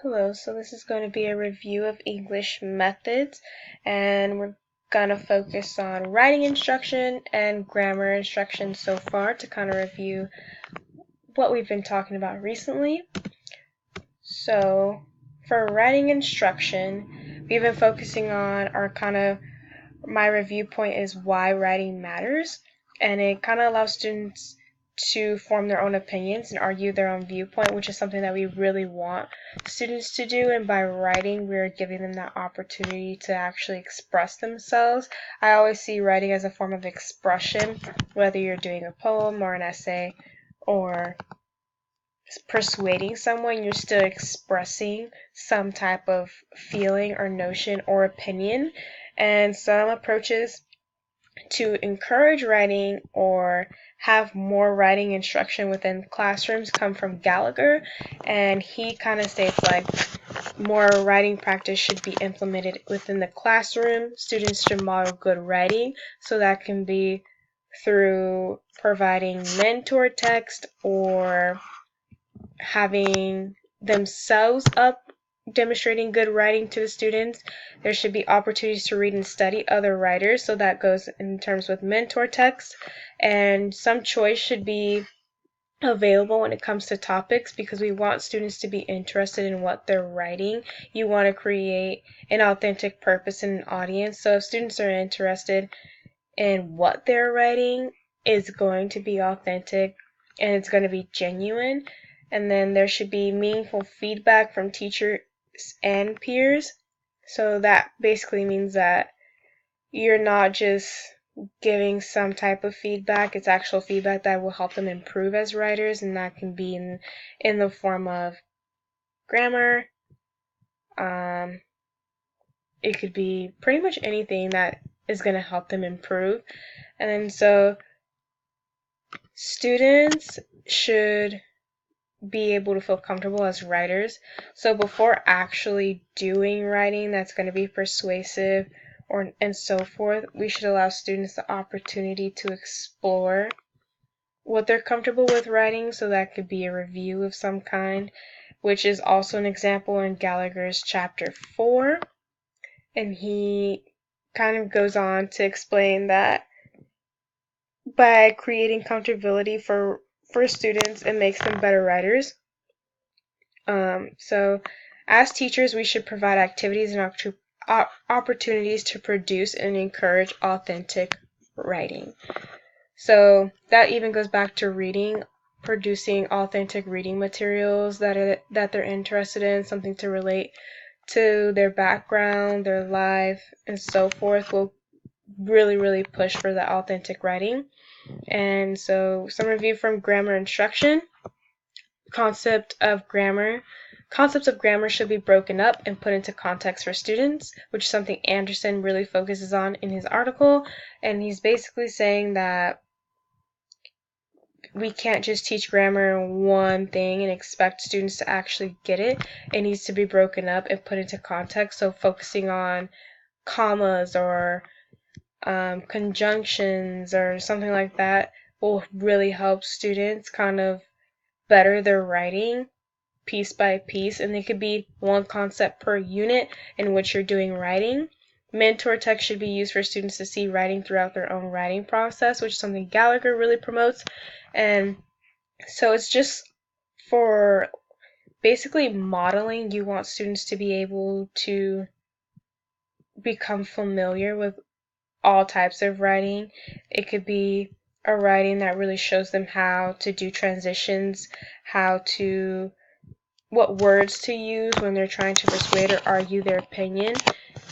Hello, so this is going to be a review of English methods, and we're going to focus on writing instruction and grammar instruction so far to kind of review what we've been talking about recently. So for writing instruction, we've been focusing on my review point is why writing matters, and it kind of allows students to form their own opinions and argue their own viewpoint, which is something that we really want students to do. And by writing, we're giving them that opportunity to actually express themselves. I always see writing as a form of expression, whether you're doing a poem or an essay or persuading someone, you're still expressing some type of feeling or notion or opinion. And some approaches to encourage writing or have more writing instruction within classrooms come from Gallagher, and he kind of states like more writing practice should be implemented within the classroom. Students should model good writing, so that can be through providing mentor text or having themselves up demonstrating good writing to the students. There should be opportunities to read and study other writers, so that goes in terms with mentor text, and some choice should be available when it comes to topics because we want students to be interested in what they're writing. You want to create an authentic purpose in an audience, so if students are interested in what they're writing, it's going to be authentic and it's going to be genuine. And then there should be meaningful feedback from teachers and peers. So that basically means that you're not just giving some type of feedback, it's actual feedback that will help them improve as writers, and that can be in the form of grammar. It could be pretty much anything that is going to help them improve. And then so students should be able to feel comfortable as writers. So before actually doing writing that's going to be persuasive and so forth, we should allow students the opportunity to explore what they're comfortable with writing. So that could be a review of some kind, which is also an example in Gallagher's chapter 4. And he kind of goes on to explain that by creating comfortability for students, it makes them better writers. So as teachers, we should provide activities and opportunities to produce and encourage authentic writing. So that even goes back to reading, producing authentic reading materials that they're interested in, something to relate to their background, their life, and so forth will really push for the authentic writing. And so some review from grammar instruction. Concepts of grammar should be broken up and put into context for students, which is something Anderson really focuses on in his article. And he's basically saying that we can't just teach grammar in one thing and expect students to actually get it. It needs to be broken up and put into context. So focusing on commas or conjunctions or something like that will really help students kind of better their writing piece by piece, and it could be one concept per unit in which you're doing writing. Mentor text should be used for students to see writing throughout their own writing process, which is something Gallagher really promotes. And so it's just for basically modeling. You want students to be able to become familiar with all types of writing. It could be a writing that really shows them how to do transitions, what words to use when they're trying to persuade or argue their opinion.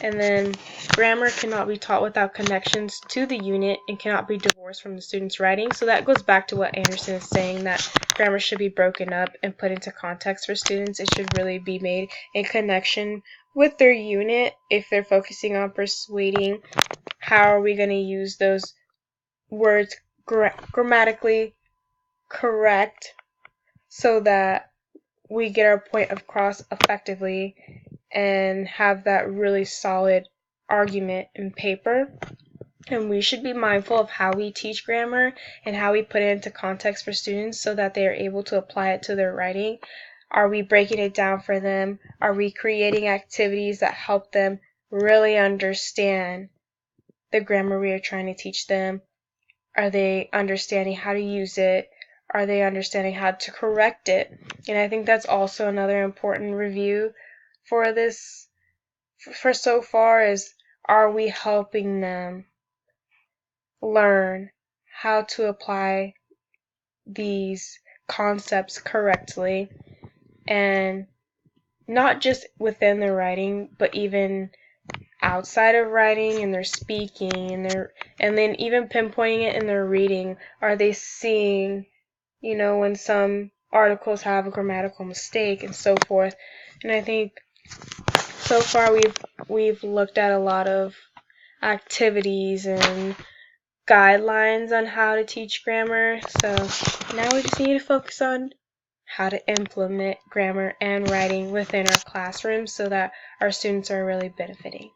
And then grammar cannot be taught without connections to the unit and cannot be divorced from the student's writing. So that goes back to what Anderson is saying, that grammar should be broken up and put into context for students. It should really be made in connection with their unit. If they're focusing on persuading, how are we going to use those words grammatically correct so that we get our point across effectively and have that really solid argument in paper. And we should be mindful of how we teach grammar and how we put it into context for students so that they are able to apply it to their writing. Are we breaking it down for them? Are we creating activities that help them really understand the grammar we are trying to teach them? Are they understanding how to use it? Are they understanding how to correct it? And I think that's also another important review for this, for so far, is are we helping them learn how to apply these concepts correctly, and not just within their writing, but even outside of writing, in their speaking, and then even pinpointing it in their reading. Are they seeing, when some articles have a grammatical mistake and so forth? And I think so far we've looked at a lot of activities and guidelines on how to teach grammar. So now we just need to focus on how to implement grammar and writing within our classrooms so that our students are really benefiting.